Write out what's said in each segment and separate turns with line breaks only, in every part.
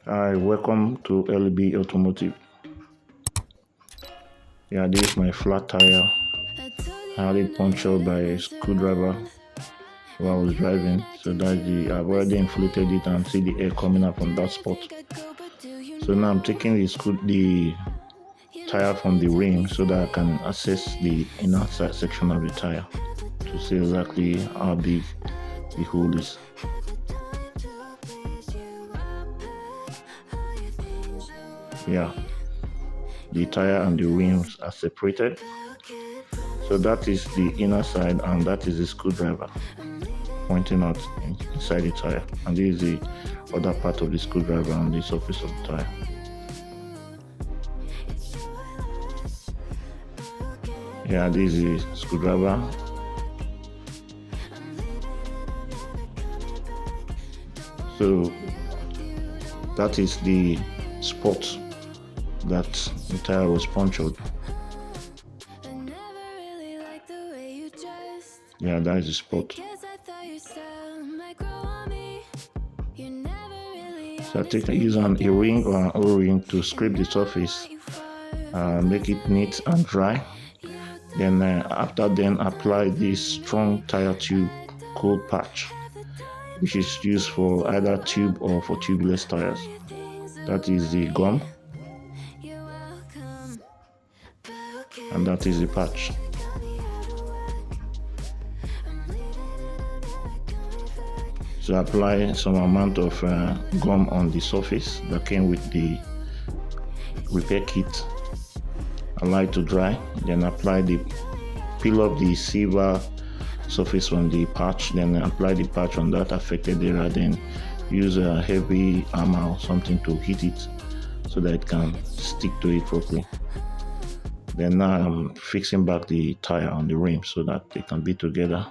Hi, welcome to ELLY-B Automotive. Yeah, this is my flat tire. I had it punctured by a screwdriver while I was driving. So I've already inflated it and see the air coming up from that spot. So now I'm taking the tire from the rim so that I can access the inner side section of the tire to see exactly how big the hole is. Yeah, the tire and the rims are separated. So that is the inner side and that is the screwdriver pointing out inside the tire, and this is the other part of the screwdriver on the surface of the tire. Yeah, this is the screwdriver. So that is the spot that the tire was punctured. Yeah, that is the spot. So I use a ring or an O-ring to scrape the surface, make it neat and dry. Then after apply this strong tire tube cold patch, which is used for either tube or for tubeless tires. That is the gum, and that is the patch. So apply some amount of gum on the surface that came with the repair kit. Allow it to dry, then peel up the silver surface on the patch, then apply the patch on that affected area, then use a heavy hammer or something to hit it so that it can stick to it properly. Then now I'm fixing back the tire on the rim so that they can be together.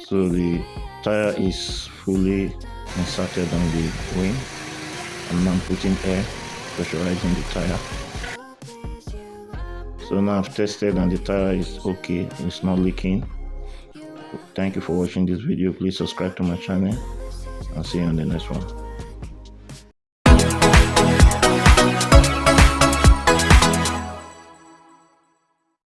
So the tire is fully inserted on the rim, and now I'm putting air, pressurizing the tire. So now I've tested and the tire is okay, it's not leaking. Thank you for watching this video. Please subscribe to my channel and see you on the next one.